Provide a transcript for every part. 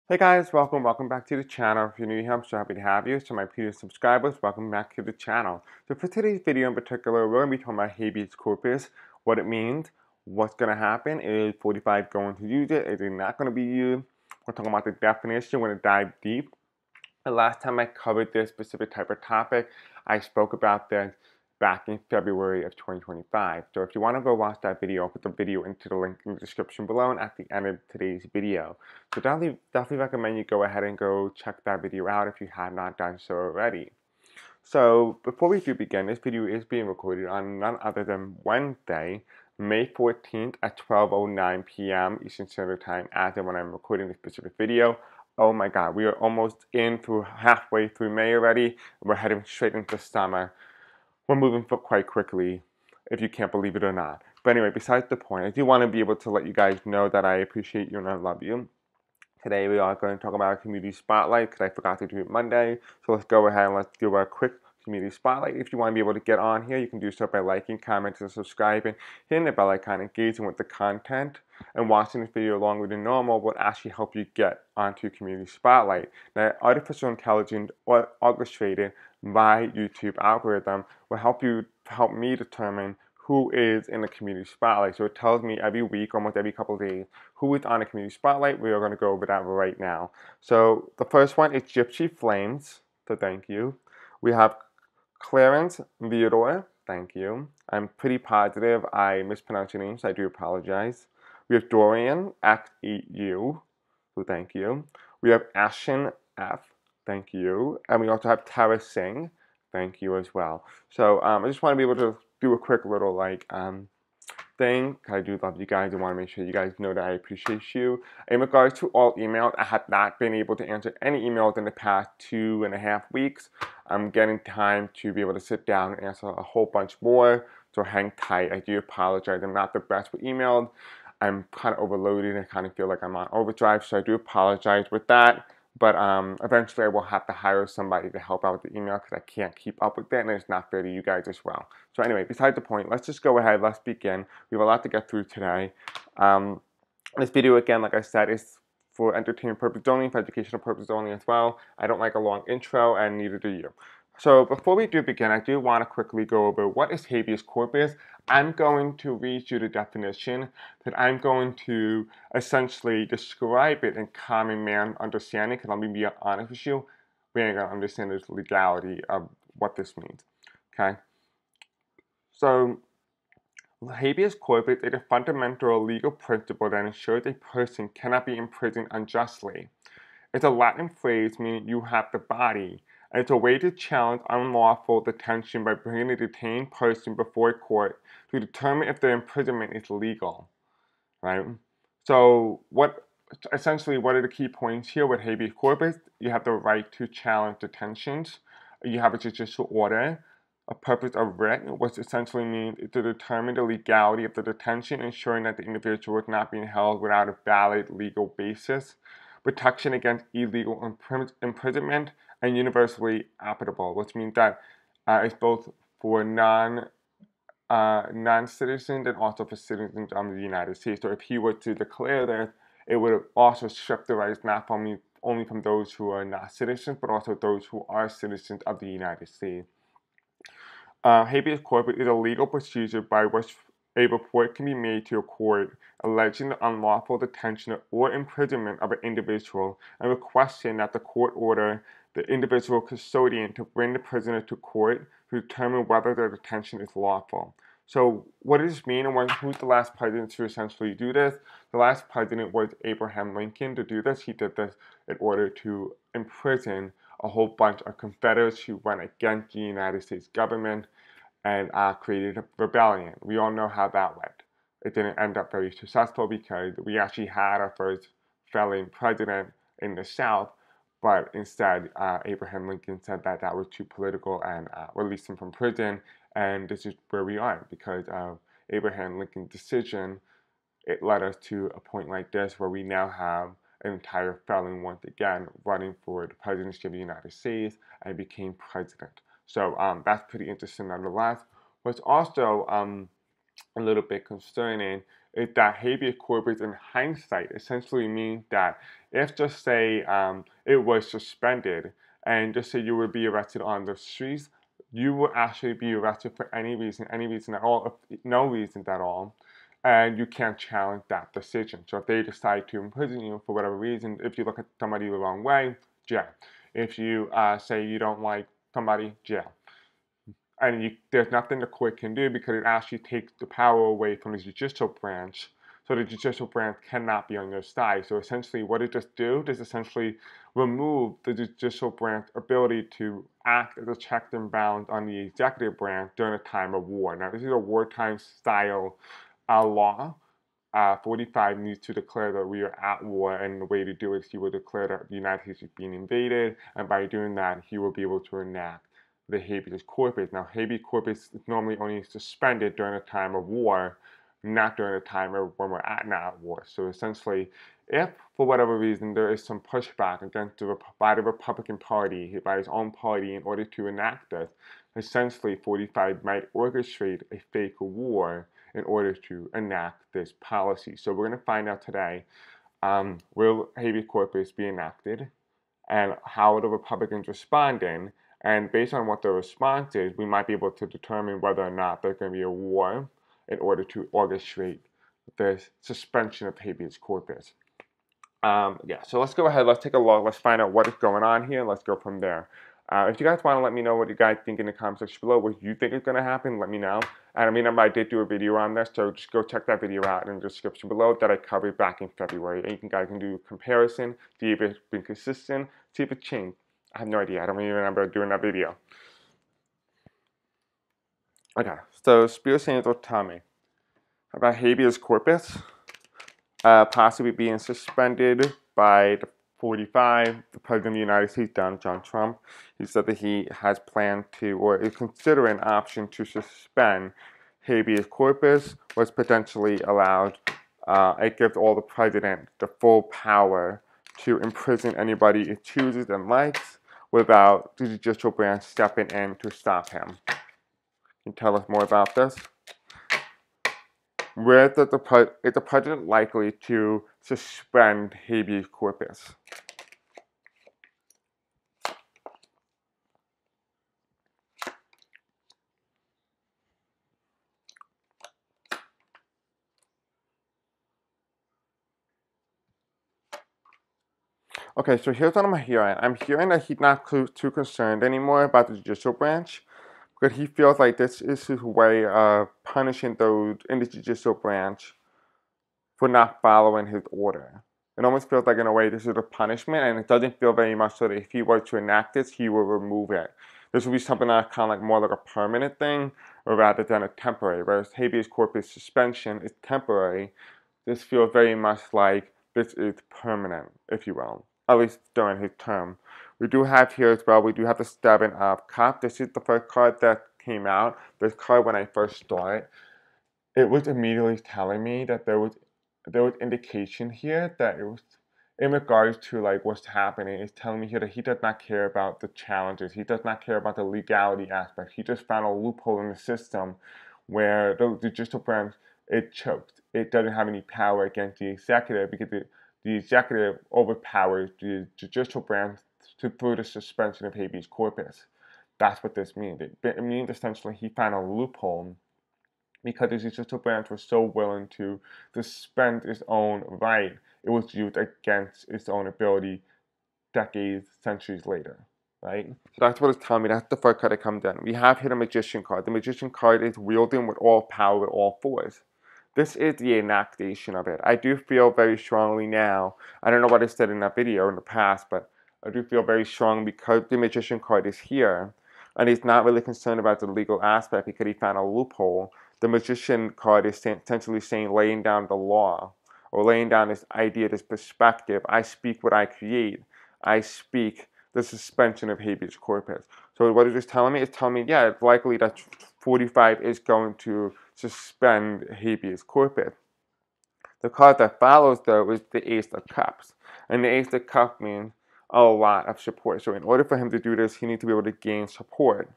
Hey guys, welcome back to the channel. If you're new here, I'm so happy to have you. So my previous subscribers, welcome back to the channel. So for today's video in particular, we're going to be talking about habeas corpus, what it means, what's going to happen, is 45 going to use it, is it not going to be used, we're talking about the definition, we're going to dive deep. The last time I covered this specific type of topic, I spoke about this back in February of 2025. So if you want to go watch that video, I'll put the video into the link in the description below and at the end of today's video. So definitely recommend you go ahead and go check that video out if you have not done so already. So before we do begin, this video is being recorded on none other than Wednesday, May 14th at 12:09 p.m. Eastern Standard Time as of when I'm recording this specific video. Oh my god, we are almost halfway through May already. We're heading straight into summer. We're moving quite quickly, if you can't believe it or not. But anyway, besides the point, I do want to be able to let you guys know that I appreciate you and I love you. Today we are going to talk about a community spotlight because I forgot to do it Monday. So let's go ahead and let's do a quick community spotlight. If you want to be able to get on here, you can do so by liking, commenting, and subscribing, hitting the bell icon, engaging with the content, and watching this video longer than normal will actually help you get onto community spotlight. Now, artificial intelligence or orchestrated by YouTube algorithm will help me determine who is in the community spotlight. So it tells me every week, almost every couple of days, who is on the community spotlight. We are going to go over that right now. So the first one is Gypsy Flames. So thank you. We have Clarence Theodore. Thank you. I'm pretty positive I mispronounced your name, so I do apologize. We have Dorian X8U. So thank you. We have Ashen F. Thank you. And we also have Tara Singh. Thank you as well. So I just want to be able to do a quick little thing. I do love you guys. I want to make sure you guys know that I appreciate you. In regards to all emails, I have not been able to answer any emails in the past 2.5 weeks. I'm getting time to be able to sit down and answer a whole bunch more. So hang tight. I do apologize. I'm not the best with emails. I'm kind of overloaded. I kind of feel like I'm on overdrive. So I do apologize with that. But eventually I will have to hire somebody to help out with the email because I can't keep up with that and it's not fair to you guys as well. So anyway, besides the point, let's just go ahead, let's begin. We have a lot to get through today. This video, again, like I said, is for entertainment purposes only, for educational purposes only as well. I don't like a long intro and neither do you. So before we do begin, I do want to quickly go over what is habeas corpus. I'm going to read you the definition, that I'm going to essentially describe it in common man understanding, because I'm going to be honest with you, we ain't going to understand the legality of what this means, okay? So habeas corpus is a fundamental legal principle that ensures a person cannot be imprisoned unjustly. It's a Latin phrase meaning you have the body, and it's a way to challenge unlawful detention by bringing a detained person before a court to determine if their imprisonment is legal, right? So essentially what are the key points here with habeas corpus? You have the right to challenge detentions. You have a judicial order. A purpose of writ, which essentially means to determine the legality of the detention, ensuring that the individual is not being held without a valid legal basis. Protection against illegal imprisonment, and universally applicable, which means that it's both for non-citizens and also for citizens of the United States. So if he were to declare this, it would also strip the rights not only from those who are not citizens, but also those who are citizens of the United States. Habeas corpus is a legal procedure by which a report can be made to a court alleging the unlawful detention or imprisonment of an individual and requesting that the court order the individual custodian to bring the prisoner to court to determine whether their detention is lawful. So what does this mean, and who's the last president to essentially do this? The last president was Abraham Lincoln to do this. He did this in order to imprison a whole bunch of Confederates who went against the United States government and created a rebellion. We all know how that went. It didn't end up very successful because we actually had our first felon president in the South, but instead Abraham Lincoln said that that was too political and released him from prison. And this is where we are because of Abraham Lincoln's decision. It led us to a point like this where we now have an entire felon once again running for the presidency of the United States and became president. So that's pretty interesting nonetheless. What's also a little bit concerning is that habeas corpus in hindsight essentially means that if just say it was suspended and just say you would be arrested on the streets, you would actually be arrested for any reason at all, no reason at all, and you can't challenge that decision. So if they decide to imprison you for whatever reason, if you look at somebody the wrong way, jail. If you say you don't like somebody, jail. And there's nothing the court can do because it actually takes the power away from the judicial branch. So the judicial branch cannot be on your side. So essentially what it just do is essentially remove the judicial branch ability to act as a check and balance on the executive branch during a time of war. Now this is a wartime style law. 45 needs to declare that we are at war, and the way to do it is he will declare that the United States is being invaded, and by doing that, he will be able to enact the habeas corpus. Now, habeas corpus is normally only suspended during a time of war, not during a time when we're not at war. So essentially, if for whatever reason there is some pushback against by the Republican Party, by his own party, in order to enact this, essentially 45 might orchestrate a fake war in order to enact this policy. So we're going to find out today, will habeas corpus be enacted and how the Republicans responding. And based on what the response is, we might be able to determine whether or not there's going to be a war in order to orchestrate the suspension of habeas corpus. Yeah, so let's go ahead, let's take a look, let's find out what is going on here, let's go from there. If you guys want to let me know what you guys think in the comment section below, what you think is going to happen, let me know. And remember, I did do a video on this, so just go check that video out in the description below that I covered back in February. And you guys can do a comparison, see if it's been consistent, see if it changed. I have no idea, I don't even remember doing that video. Okay, so Spears Sanders will tell me about habeas corpus possibly being suspended by the 45, the President of the United States, Donald John Trump. He said that he has planned to, or is considering an option to suspend habeas corpus, was potentially allowed. It gives all the president the full power to imprison anybody it chooses and likes without the judicial branch stepping in to stop him. Can you tell us more about this? Is the president likely to suspend habeas corpus? Okay, so here's what I'm hearing. I'm hearing that he's not too concerned anymore about the judicial branch, because he feels like this is his way of punishing those in the judicial branch for not following his order. It almost feels like, in a way, this is a punishment, and it doesn't feel very much so that if he were to enact this, he will remove it. This would be something that's kind of like more like a permanent thing, rather than a temporary. Whereas habeas corpus suspension is temporary, this feels very much like this is permanent, if you will, at least during his term. We do have here as well, we do have the 7 of Cups. This is the first card that came out. This card, when I first started, it was immediately telling me that there was indication here that it was in regards to like what's happening. It's telling me here that he does not care about the challenges. He does not care about the legality aspect. He just found a loophole in the system where the judicial branch, it choked. It doesn't have any power against the executive because the executive overpowers the judicial branch through the suspension of habeas corpus. That's what this means. It means essentially he found a loophole because the judicial branch was so willing to suspend its own right, it was used against its own ability decades, centuries later, right? So that's what it's telling me. That's the first card that comes in. We have here the Magician card. The Magician card is wielding with all power, with all force. This is the enactation of it. I do feel very strongly now, I don't know what I said in that video in the past, but I do feel very strong because the Magician card is here, and he's not really concerned about the legal aspect because he found a loophole. The Magician card is essentially saying, laying down the law, or laying down this idea, this perspective. I speak what I create. I speak the suspension of habeas corpus. So what is this telling me? It's telling me, yeah, it's likely that 45 is going to suspend habeas corpus. The card that follows, though, is the Ace of Cups. And the Ace of Cups means a lot of support. So in order for him to do this, he needs to be able to gain support.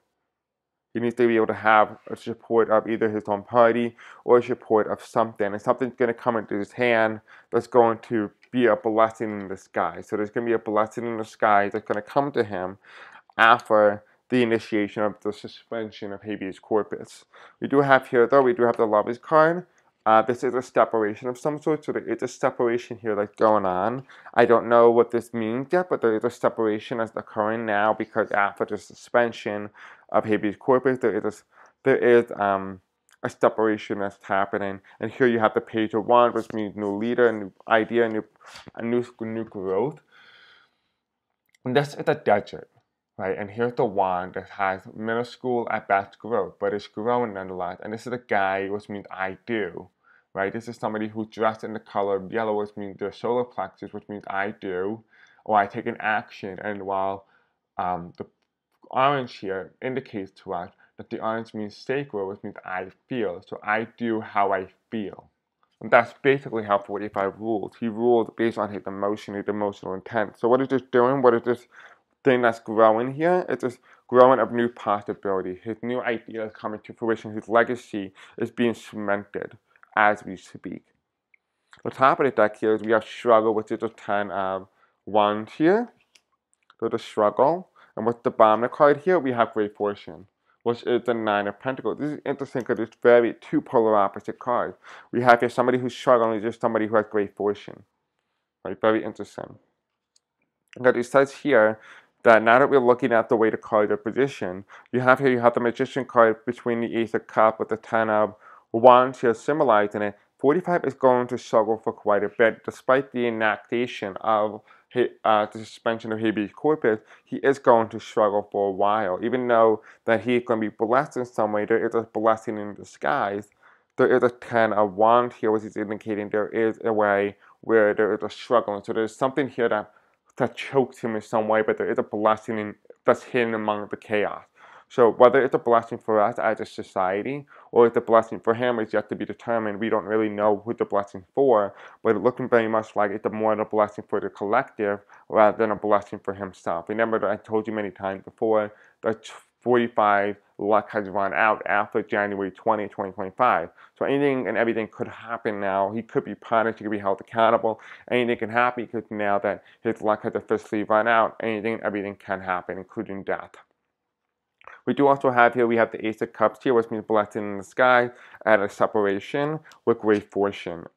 He needs to be able to have a support of either his own party or a support of something. And something's going to come into his hand that's going to be a blessing in disguise. So there's going to be a blessing in disguise that's going to come to him after the initiation of the suspension of habeas corpus. We do have here, though, we do have the Lovers card. This is a separation of some sort, so there is a separation here that's going on. I don't know what this means yet, but there is a separation that's occurring now because after the suspension of habeas corpus, there is a separation that's happening. And here you have the Page of Wands, which means new leader, a new idea, a new growth. And this is a desert. Right, and here's the wand that has minuscule at best growth, but it's growing nonetheless. And this is a guy, which means I do. Right, this is somebody who's dressed in the color yellow, which means their solar plexus, which means I do, or I take an action. And while the orange here indicates to us that the orange means sacred, which means I feel. So I do how I feel. And that's basically how 45 rules. He rules based on his emotion, his emotional intent. So what is this doing? What is this thing that's growing here? It's this growing of new possibility. His new idea is coming to fruition. His legacy is being cemented as we speak. The top of the deck here is we have struggle, which is the 10 of wands here. So the struggle. And with the bottom of the card here, we have great fortune, which is the 9 of pentacles. This is interesting because it's very two polar opposite cards. We have here somebody who's struggling, is just somebody who has great fortune. Right? Very interesting. Because it says here that now that we're looking at the way the cards are positioned, you have the Magician card between the Ace of Cups with the 10 of Wands here symbolizing it. 45 is going to struggle for quite a bit. Despite the enactation of the suspension of habeas corpus, he is going to struggle for a while. Even though that he's going to be blessed in some way, there is a blessing in disguise. There is a 10 of Wands here, which is indicating there is a way where there is a struggle. And so there's something here that chokes him in some way, but there is a blessing that's hidden among the chaos. So whether it's a blessing for us as a society or it's a blessing for him is yet to be determined. We don't really know who the blessing for, but it's looking very much like it's more of a blessing for the collective rather than a blessing for himself. Remember that I told you many times before that 45 luck has run out after January 20, 2025. So anything and everything could happen now. He could be punished, he could be held accountable. Anything can happen because now that his luck has officially run out, anything and everything can happen, including death. We do also have here, we have the Ace of Cups here, which means blessing in the sky, and a separation with great fortune.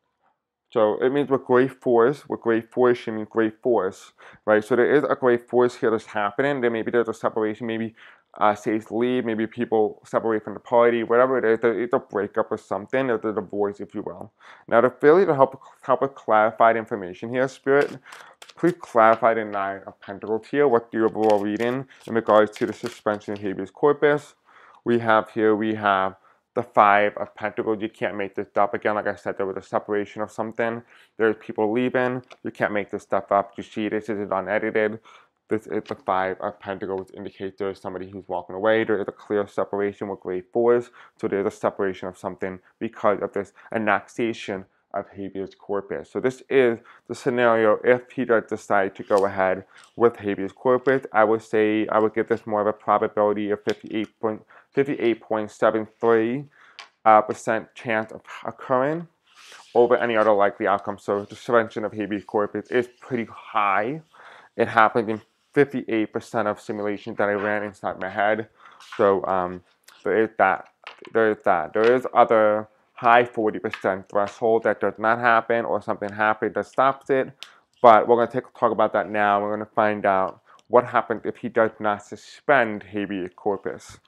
So it means with great force means great force, right? So there is a great force here that's happening. There's a separation, maybe Saints leave, maybe people separate from the party, whatever it is, there is a breakup or something, there's a divorce, if you will. Now the failure to help us clarify the information here, Spirit, please clarify the 9 of Pentacles here, what the overall reading in regards to the suspension of habeas corpus. We have the 5 of Pentacles. You can't make this up. Again, like I said, there was a separation of something. There's people leaving. You can't make this stuff up. You see, this is unedited. This is the 5 of Pentacles, which indicates there is somebody who's walking away. There is a clear separation with great force. So there's a separation of something because of this annexation of habeas corpus. So this is the scenario if he does decide to go ahead with habeas corpus. I would say I would give this more of a probability of 58.73% chance of occurring over any other likely outcome. So the suspension of habeas corpus is pretty high. It happened in 58% of simulations that I ran inside my head. So there is that. There is other high 40% threshold that does not happen or something happens that stops it. But we're going to talk about that now. We're going to find out what happens if he does not suspend habeas corpus.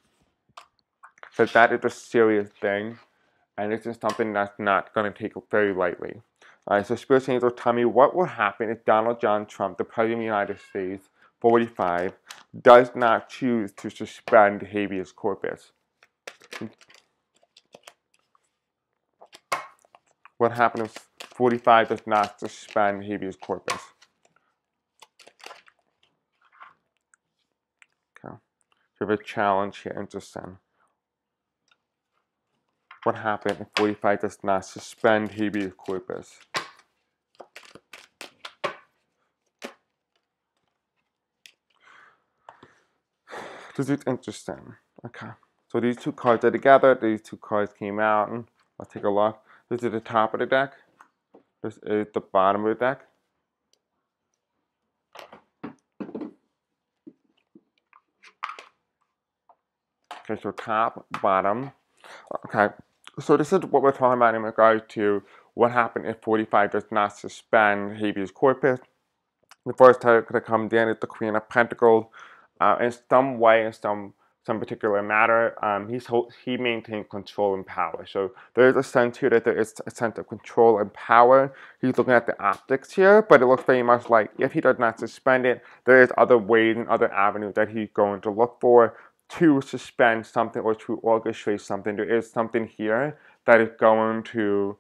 So that is a serious thing, and this is something that's not going to take very lightly. All right, so Spirit Angels, tell me what will happen if Donald John Trump, the President of the United States, 45, does not choose to suspend habeas corpus. What happens if 45 does not suspend habeas corpus? Okay, so we have a challenge here, interesting. What happens if 45 does not suspend habeas corpus? This is interesting. Okay, So these two cards are together. These two cards came out. And let's take a look. This is the top of the deck. This is the bottom of the deck. Okay, so top, bottom. Okay, so this is what we're talking about in regards to what happened if 45 does not suspend habeas corpus. The first card that comes in is the Queen of Pentacles. In some way, in some particular matter, he maintains control and power. So there is a sense here that there is a sense of control and power. He's looking at the optics here, but it looks very much like if he does not suspend it, there is other ways and other avenues that he's going to look for to suspend something or to orchestrate something. There is something here that is going to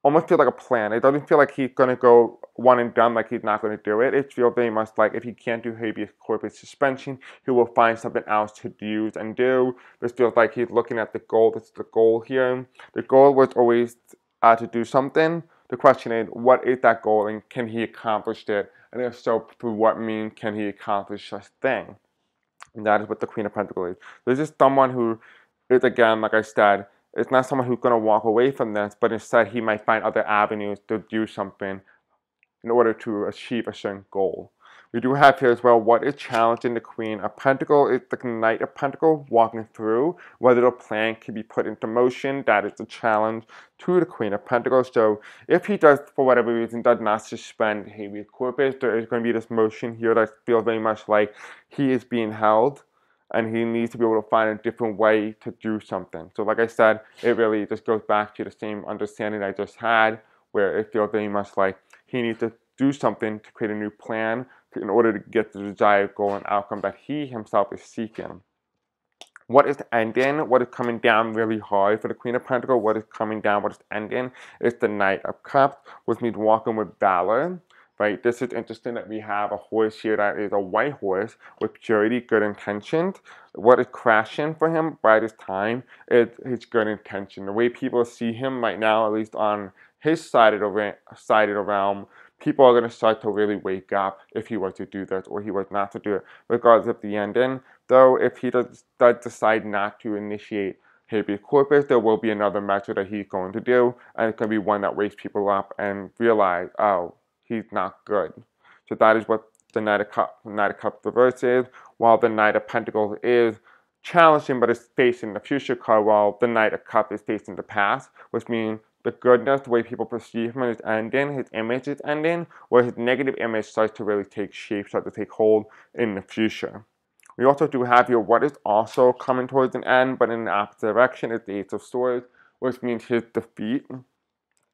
almost feel like a plan. It doesn't feel like he's going to go one and done, like he's not going to do it. It feels very much like if he can't do habeas corpus suspension, he will find something else to use and do. This feels like he's looking at the goal. This is the goal here. The goal was always to do something. The question is, what is that goal and can he accomplish it? And if so, through what means can he accomplish such thing? And that is what the Queen of Pentacles is. This is someone who is, again, like I said, it's not someone who's going to walk away from this, but instead he might find other avenues to do something in order to achieve a certain goal. We do have here as well what is challenging the Queen of Pentacles is the Knight of Pentacles walking through whether the plan can be put into motion. That is the challenge to the Queen of Pentacles. So if he does, for whatever reason, does not suspend habeas corpus, there is going to be this motion here that feels very much like he is being held and he needs to be able to find a different way to do something. So like I said, it really just goes back to the same understanding I just had, where it feels very much like he needs to do something to create a new plan in order to get the desired goal and outcome that he himself is seeking. What is ending? What is coming down really hard for the Queen of Pentacles? What is coming down? What is ending? Is the Knight of Cups, which means walking with valor. Right, this is interesting that we have a horse here that is a white horse with purity, good intentions. What is crashing for him by this time is his good intention. The way people see him right now, at least on his side of the realm, people are going to start to really wake up if he were to do this or he was not to do it, regardless of the ending. Though if he does decide not to initiate habeas corpus, there will be another measure that he's going to do, and it's going to be one that wakes people up and realize, oh, he's not good. So that is what the Knight of Cups reverse is, while the Knight of Pentacles is challenging but is facing the future card, while the Knight of Cups is facing the past, which means the goodness, the way people perceive him is ending, his image is ending, where his negative image starts to really take shape, starts to take hold in the future. We also do have here what is also coming towards an end, but in the opposite direction, is the Ace of Swords, which means his defeat.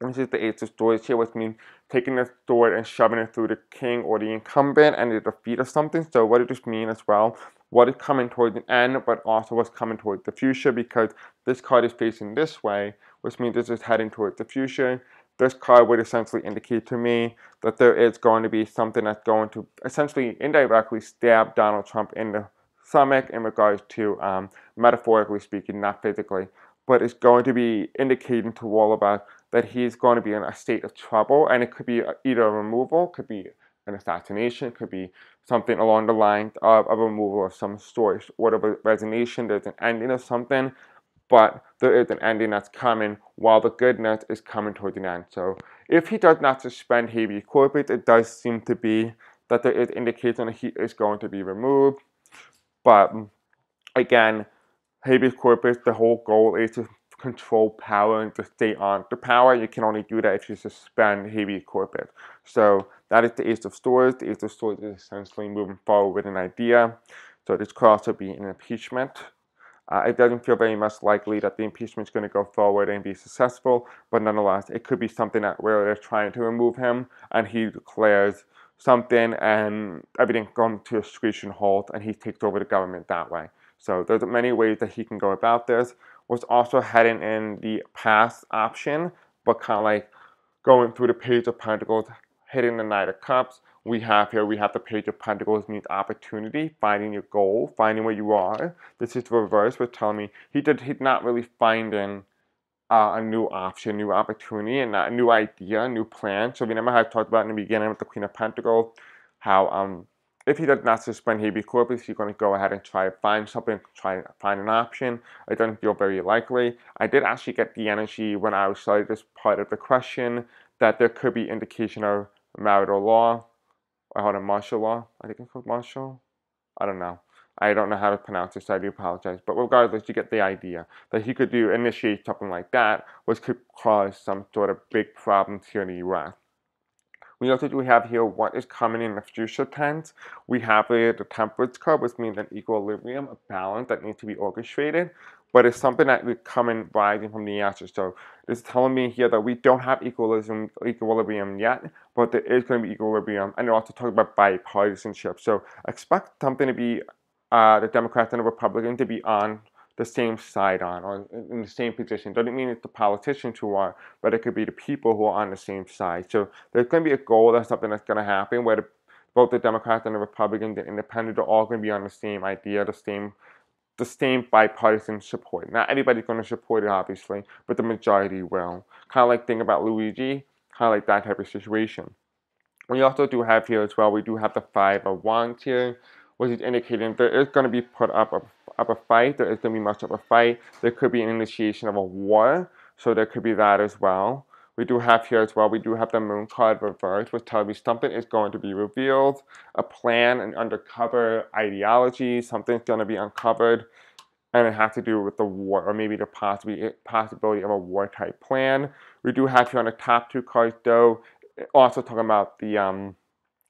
This is the Ace of Swords here, which means taking the sword and shoving it through the king or the incumbent and the defeat of something. So what does this mean as well? What is coming towards an end, but also what's coming towards the future, because this card is facing this way, which means this is heading towards the future. This card would essentially indicate to me that there is going to be something that's going to essentially indirectly stab Donald Trump in the stomach in regards to, metaphorically speaking, not physically, but it's going to be indicating to all of us that he's going to be in a state of trouble, and it could be either a removal, could be an assassination, could be something along the lines of a removal of some sort, or of a resignation. There's an ending of something, but there is an ending that's coming while the goodness is coming towards an end. So if he does not suspend habeas corpus, it does seem to be that there is indication that he is going to be removed. But again, habeas corpus, the whole goal is to control power and to stay on the power. You can only do that if you suspend habeas corpus. So that is the Ace of Swords. The Ace of Swords is essentially moving forward with an idea. So this could also be an impeachment. It doesn't feel very much likely that the impeachment is going to go forward and be successful, but nonetheless, it could be something that where they're trying to remove him and he declares something and everything comes to a screeching halt and he takes over the government that way. So there's many ways that he can go about this. Was also heading in the past option, but kind of like going through the Page of Pentacles, hitting the Knight of Cups. We have the Page of Pentacles means opportunity, finding your goal, finding where you are. This is the reverse, which telling me he's not really finding a new option, new opportunity, and a new idea, new plan. So remember how I talked about in the beginning with the Queen of Pentacles, how if he does not suspend habeas corpus, he's going to go ahead and try to find something, try to find an option. It doesn't feel very likely. I did actually get the energy when I was studying this part of the question that there could be indication of marital law, or hold on, martial law. I think it's called martial. I don't know. I don't know how to pronounce this, so I do apologize. But regardless, you get the idea that he could initiate something like that, which could cause some sort of big problems here in the U.S. We also do have here what is common in the future tense. We have the temperance curve, which means an equilibrium, a balance that needs to be orchestrated, but it's something that would come in rising from the answer. So it's telling me here that we don't have equilibrium yet, but there is going to be equilibrium, and it also talks about bipartisanship. So expect something to be the Democrats and the Republicans to be on the same side on, or in the same position. Doesn't mean it's the politicians who are, but it could be the people who are on the same side. So there's going to be a goal, that's something that's going to happen, where both the Democrats and the Republicans, the Independents, are all going to be on the same idea, the same bipartisan support. Not everybody's going to support it, obviously, but the majority will. Kind of like think about Luigi, kind of like that type of situation. We also do have here as well, we do have the Five of Wands here, which is indicating there is going to be put up a fight, there is going to be much of a fight, there could be an initiation of a war, so there could be that as well. We do have here as well, we do have the Moon card reversed, which tells me something is going to be revealed, a plan, an undercover ideology, something's going to be uncovered, and it has to do with the war, or maybe the possibility of a war type plan. We do have here on the top two cards, though, also talking about the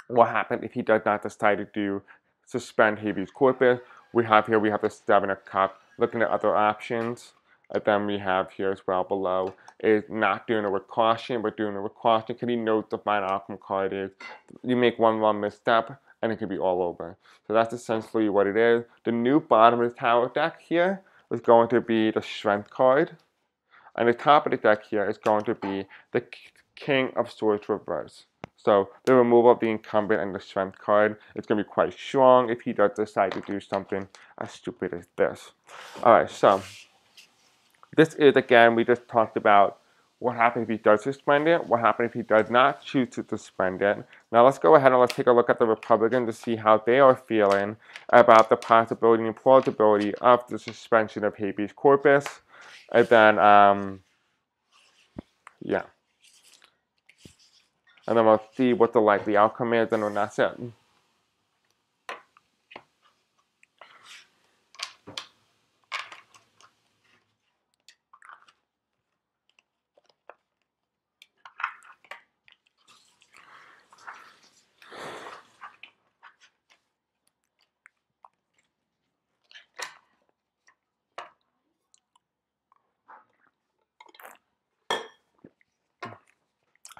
what happened if he does not decide to suspend habeas corpus. We have the Seven of Cups, looking at other options. And then we have here as well below is not doing it with caution, but doing it with caution. Can you note the final outcome card is you make one wrong misstep and it could be all over. So that's essentially what it is. The new bottom of the tower deck here is going to be the Strength card. And the top of the deck here is going to be the King of Swords reverse. So the removal of the incumbent and the Strength card is going to be quite strong if he does decide to do something as stupid as this. Alright, so this is, again, we just talked about what happens if he does suspend it, what happens if he does not choose to suspend it. Now let's go ahead and let's take a look at the Republicans to see how they are feeling about the possibility and plausibility of the suspension of habeas corpus. And then, yeah. And then we'll see what the likely outcome is, and then that's it.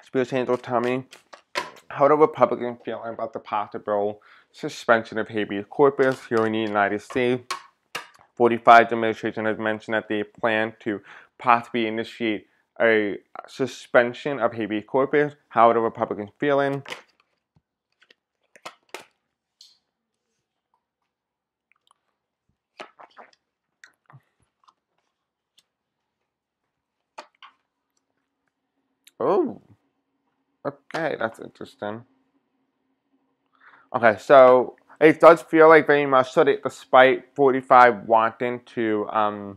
Spirit Angel, tell me, how do Republicans feel about the possible suspension of habeas corpus here in the United States? 45th administration has mentioned that they plan to possibly initiate a suspension of habeas corpus. How are the Republicans feeling? Oh, okay, that's interesting. Okay, so it does feel like very much so that despite 45 wanting to,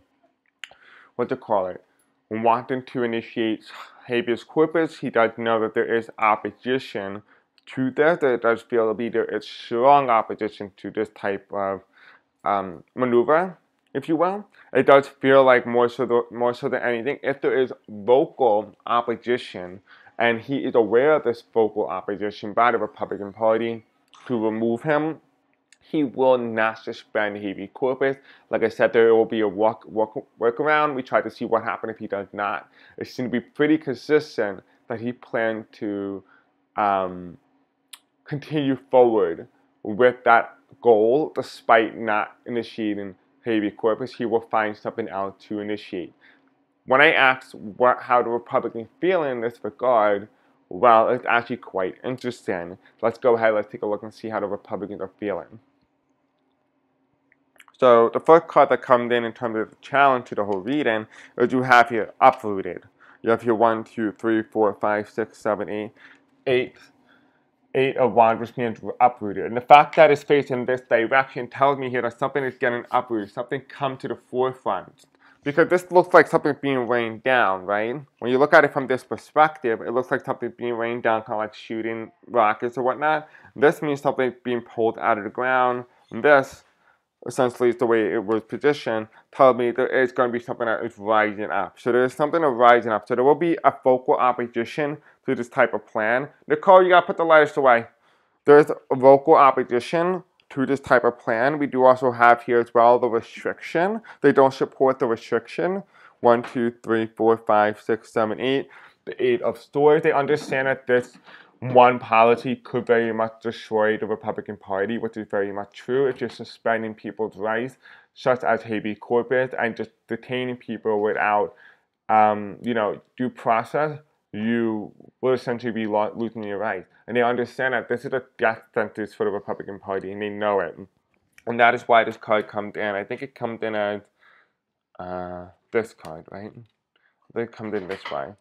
what to call it, wanting to initiate habeas corpus, he does know that there is opposition to this. That it does feel to be there is strong opposition to this type of maneuver, if you will. It does feel like more so than anything, if there is vocal opposition, and he is aware of this vocal opposition by the Republican Party to remove him, he will not suspend habeas corpus. Like I said, there will be a workaround. We try to see what happens if he does not. It seems to be pretty consistent that he plans to continue forward with that goal despite not initiating habeas corpus. He will find something else to initiate. When I asked how the Republicans feel in this regard, well, it's actually quite interesting. Let's go ahead, let's take a look and see how the Republicans are feeling. So the first card that comes in terms of the challenge to the whole reading is you have here uprooted. You have here 1, 2, 3, 4, 5, 6, 7, 8 Eight of Wands, which means uprooted. And the fact that it's facing this direction tells me here that something is getting uprooted, something come to the forefront. Because this looks like something being rained down, right? When you look at it from this perspective, it looks like something being rained down, kind of like shooting rockets or whatnot. This means something being pulled out of the ground. And this, essentially, is the way it was positioned, tells me there is going to be something that is rising up. So there's something that's rising up. So there will be a vocal opposition to this type of plan. Nicole, you got to put the letters away. There's a vocal opposition to this type of plan. We do also have here as well the restriction. They don't support the restriction. 1, 2, 3, 4, 5, 6, 7, 8. The 8 of Swords. They understand that this one policy could very much destroy the Republican Party, which is very much true. If you're suspending people's rights, such as habeas corpus, and just detaining people without, due process, you will essentially be losing your rights. And they understand that this is a death sentence for the Republican Party, and they know it. And that is why this card comes in. I think it comes in as this card, right? It comes in this way.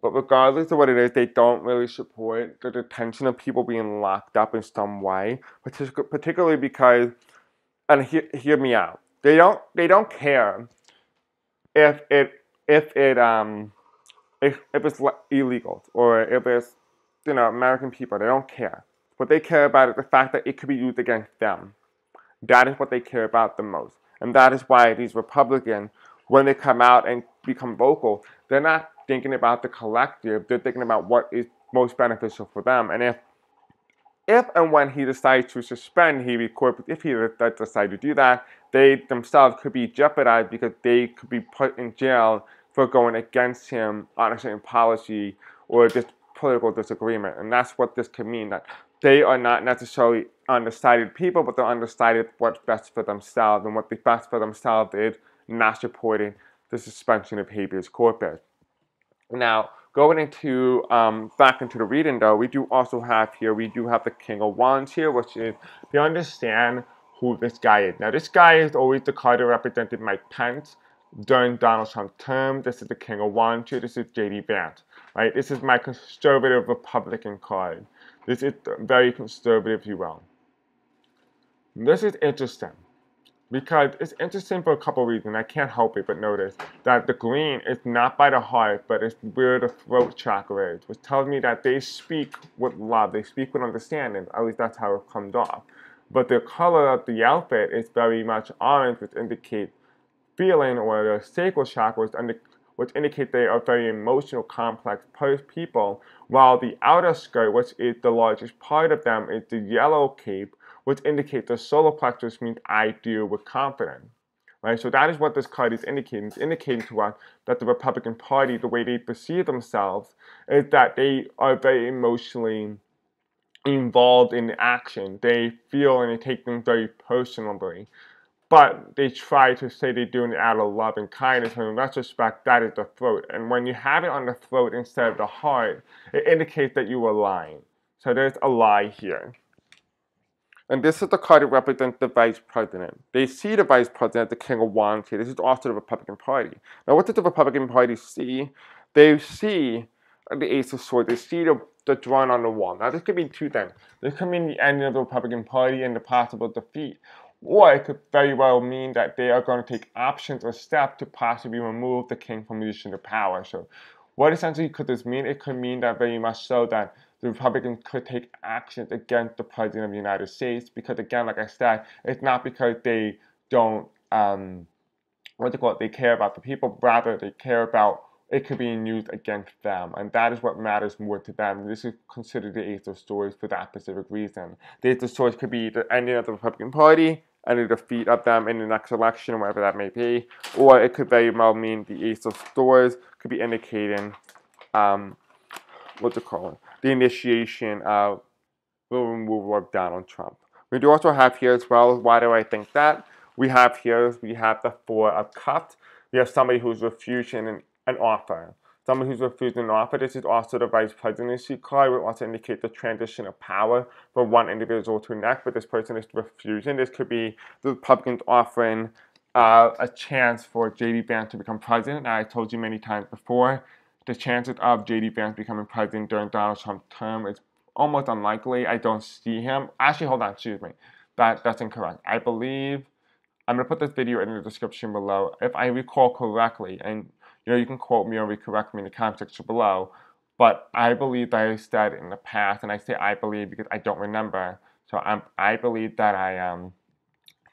But regardless of what it is, they don't really support the detention of people being locked up in some way, particularly because, and hear me out, they don't care if it's illegal or if it's American people. They don't care. What they care about is the fact that it could be used against them. That is what they care about the most, and that is why these Republicans, when they come out and become vocal, they're not thinking about the collective. They're thinking about what is most beneficial for them. And if and when he decides to suspend habeas corpus, if he does decide to do that, they themselves could be jeopardized because they could be put in jail for going against him on a certain policy or just political disagreement. And that's what this could mean, that they are not necessarily undecided people, but they're undecided what's best for themselves. And what the best for themselves is not supporting the suspension of habeas corpus. Now, going into back into the reading, though, we do also have here, we do have the King of Wands here, which is, they understand who this guy is. Now, this guy is always the card that represented Mike Pence during Donald Trump's term. This is the King of Wands here. This is J.D. Vance, right? This is my conservative Republican card. This is very conservative, if you will. This is interesting, because it's interesting for a couple of reasons. I can't help it but notice that the green is not by the heart, but it's where the throat chakra is, which tells me that they speak with love, they speak with understanding. At least that's how it comes off. But the color of the outfit is very much orange, which indicates feeling, or the sacral chakra, which indicate they are very emotional, complex people, while the outer skirt, which is the largest part of them, is the yellow cape, which indicates the solar plexus, means I deal with confidence. Right? So that is what this card is indicating. It's indicating to us that the Republican Party, the way they perceive themselves, is that they are very emotionally involved in action. They feel and they take things very personally. But they try to say they're doing it out of love and kindness, and in retrospect, that is the throat. And when you have it on the throat instead of the heart, it indicates that you are lying. So there's a lie here. And this is the card that represents the vice president. They see the vice president, the King of Wands here. This is also the Republican Party. Now, what does the Republican Party see? They see the Ace of Swords. They see the drawing on the wall. Now, this could mean two things. This could mean the end of the Republican Party and the possible defeat. Or it could very well mean that they are going to take options or steps to possibly remove the king from position of power. So what essentially could this mean? It could mean that very much so that the Republicans could take actions against the President of the United States, because again, like I said, it's not because they don't, they care about the people, rather they care about it could be used against them, and that is what matters more to them. This is considered the Ace of Swords for that specific reason. The Ace of Swords could be the ending of the Republican Party and the defeat of them in the next election, whatever that may be, or it could very well mean the Ace of Swords could be indicating, the initiation of the removal of Donald Trump. We do also have here as well, why do I think that? We have the Four of Cups. We have somebody who's refusing an offer. Someone who's refusing an offer. This is also the vice presidency card. It will also indicate the transition of power from one individual to the next, but this person is refusing. This could be the Republicans offering a chance for J.D. Vance to become president. I told you many times before, the chances of J.D. Vance becoming president during Donald Trump's term is almost unlikely. I don't see him. Actually, hold on, excuse me. That's incorrect. I believe I'm gonna put this video in the description below. If I recall correctly, and you can quote me or correct me in the comment section below, but I believe that I said in the past, and I say I believe because I don't remember. So I believe that I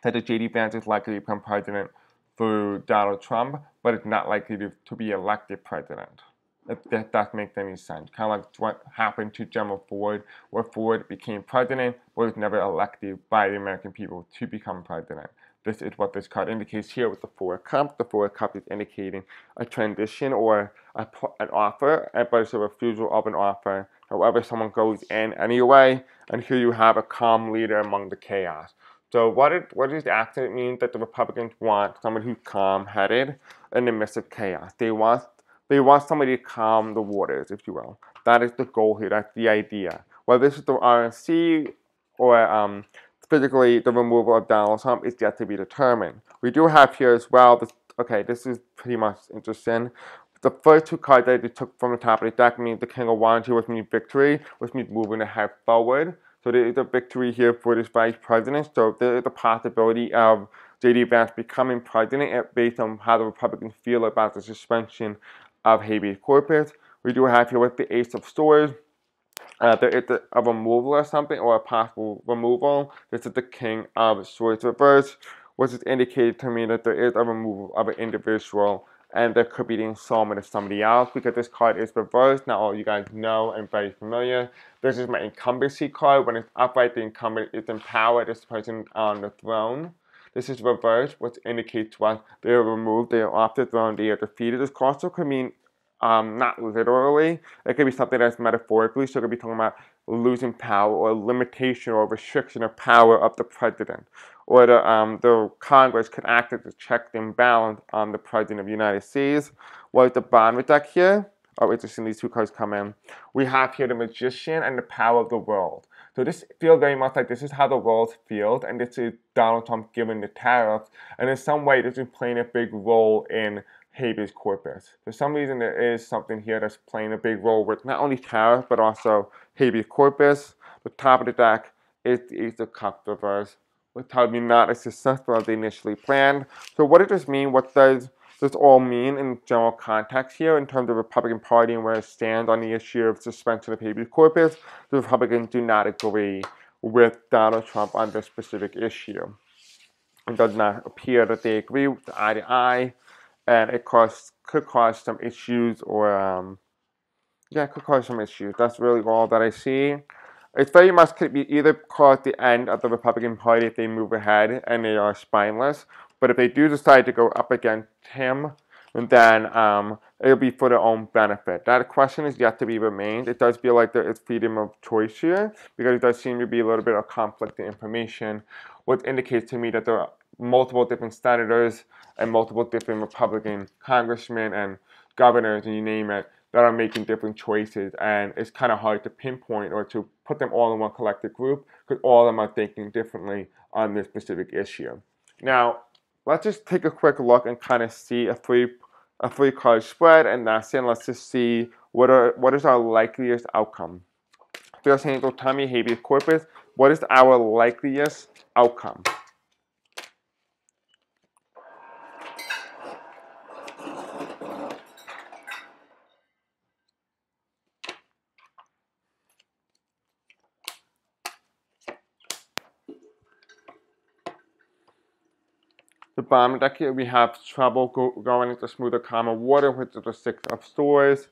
said that J.D. Vance is likely to become president through Donald Trump, but it's not likely to be elected president. If that makes any sense. Kind of like what happened to General Ford, where Ford became president, but was never elected by the American people to become president. This is what this card indicates here with the Ford Cup. The Ford Cup is indicating a transition or an offer, but it's a refusal of an offer. However, someone goes in anyway, and here you have a calm leader among the chaos. So what does the accent mean? That the Republicans want someone who's calm-headed in the midst of chaos. They want somebody to calm the waters, if you will. That is the goal here. That's the idea. Whether this is the RNC or physically the removal of Donald Trump is yet to be determined. We do have here as well. This is pretty much interesting. The first two cards that I took from the top of the deck means the King of Wands here, which means victory, which means moving ahead forward. So there is a victory here for this vice president. So there is a possibility of J.D. Vance becoming president based on how the Republicans feel about the suspension of habeas corpus. We do have here with the Ace of Swords. There is a removal or something, or a possible removal. This is the King of Swords reverse, which is indicated to me that there is a removal of an individual, and there could be the installment of somebody else, because this card is reversed. Now, all you guys know and very familiar. This is my incumbency card. When it's upright, the incumbent is in power. This person on the throne. This is reversed, which indicates to us they are removed, they are off the throne, they are defeated. This also could mean not literally. It could be something that's metaphorically. So it could be talking about losing power or limitation or restriction of power of the president. Or the Congress could act as a check and balance on the president of the United States. Well, at the bottom of the deck here, interesting, these two cards come in. We have here the Magician and the Power of the World. So this feels very much like this is how the world feels, and this is Donald Trump given the tariffs, and in some way this is playing a big role in habeas corpus. For some reason there is something here that's playing a big role with not only tariffs but also habeas corpus. The top of the deck is the Ace of Cups reverse, which tells me not as successful as they initially planned. So what does this mean? What does this all mean in general context here in terms of the Republican Party and where it stands on the issue of suspension of habeas corpus? The Republicans do not agree with Donald Trump on this specific issue. It does not appear that they agree with eye to eye, and it could cause some issues, or it could cause some issues. That's really all that I see. It very much could be either cause the end of the Republican Party if they move ahead and they are spineless. But if they do decide to go up against him, then it'll be for their own benefit. That question is yet to be remained. It does feel like there is freedom of choice here, because it does seem to be a little bit of conflicting information, which indicates to me that there are multiple different senators and multiple different Republican congressmen and governors, and you name it, that are making different choices, and it's kind of hard to pinpoint or to put them all in one collective group, because all of them are thinking differently on this specific issue. Now, let's just take a quick look and kind of see a three card spread, and that's it. Let's just see what is our likeliest outcome. First handle, tell me habeas corpus. What is our likeliest outcome? The bottom deck here, we have trouble going into smoother, calmer water, which is the Six of Swords.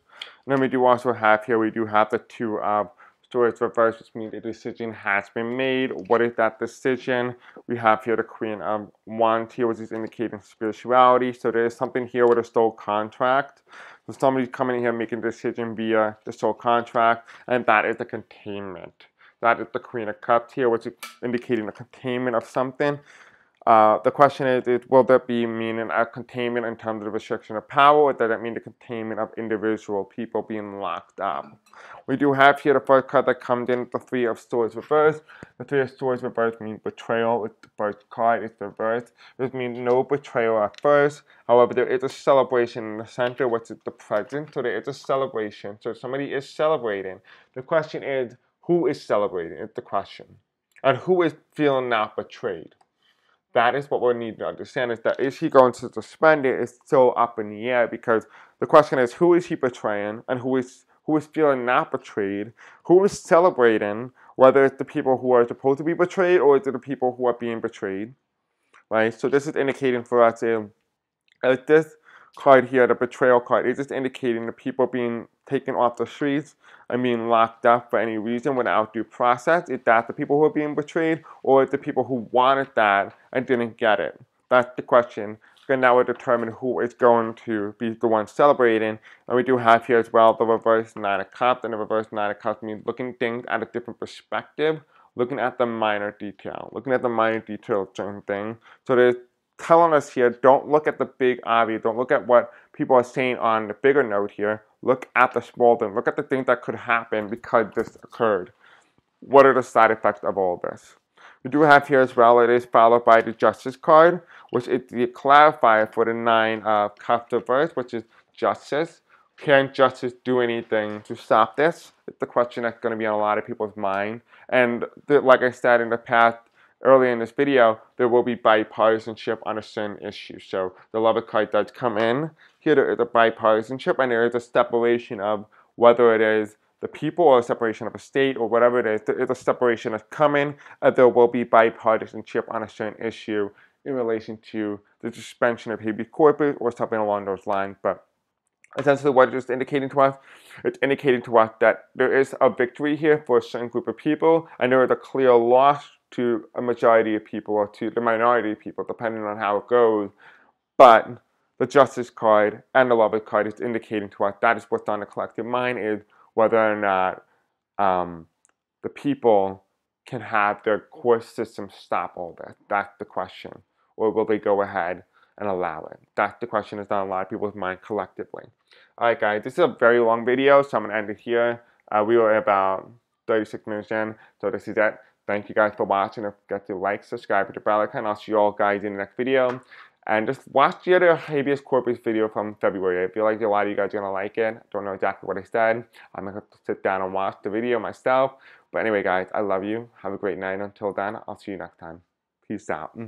And then we do also have here, we do have the Two of Swords reversed, which means a decision has been made. What is that decision? We have here the Queen of Wands here, which is indicating spirituality. So there is something here with a soul contract. So somebody's coming in here making a decision via the soul contract, and that is the containment. That is the Queen of Cups here, which is indicating the containment of something. The question is, will that be meaning a containment in terms of the restriction of power, or does that mean the containment of individual people being locked up? We do have here the first card that comes in, the Three of Swords reversed. The Three of Swords reversed means betrayal. It's the first card, it's reversed. This means no betrayal at first. However, there is a celebration in the center, which is the present. So there is a celebration. So somebody is celebrating. The question is, Who is celebrating is the question. And who is feeling not betrayed? That is what we need to understand, is that is he going to suspend it is still up in the air, because the question is, who is he betraying, and who is feeling not betrayed, who is celebrating, whether it's the people who are supposed to be betrayed or is it the people who are being betrayed, right? So this is indicating for us this card here, the betrayal card, is just indicating the people being taken off the streets and being locked up for any reason without due process. Is that the people who are being betrayed, or is the people who wanted that and didn't get it? That's the question. And now we'll determine who is going to be the one celebrating. And we do have here as well the reverse Nine of Cups, and the reverse Nine of Cups means looking things at a different perspective, looking at the minor detail, of certain things. So there's telling us here, don't look at the big obvious, don't look at what people are saying on the bigger note here, look at the small thing, look at the things that could happen because this occurred. What are the side effects of all this? We do have here as well, it is followed by the Justice card, which is the clarifier for the Nine of Cups reverse, which is justice. Can justice do anything to stop this? It's the question that's going to be on a lot of people's mind. And like I said in the past, earlier in this video, there will be bipartisanship on a certain issue. So the Lover card does come in. Here there is a bipartisanship, and there is a separation of whether it is the people or a separation of a state or whatever it is. There is a separation that's coming, and there will be bipartisanship on a certain issue in relation to the suspension of habeas corpus or something along those lines. But essentially what it's indicating to us, it's indicating to us that there is a victory here for a certain group of people, and there is a clear loss to a majority of people or to the minority of people, depending on how it goes. But the Justice card and the Lover card is indicating to us that is what's on the collective mind, is whether or not the people can have their court system stop all this. That's the question. Or will they go ahead and allow it? That's the question that's on a lot of people's mind collectively. Alright guys, this is a very long video, so I'm going to end it here. We were about 36 minutes in, so this is it. Thank you guys for watching. Don't forget to like, subscribe, hit the bell icon. I'll see you all guys in the next video. And just watch the other Habeas Corpus video from February. I feel like a lot of you guys are going to like it. I don't know exactly what I said. I'm going to have to sit down and watch the video myself. But anyway guys, I love you. Have a great night. Until then, I'll see you next time. Peace out.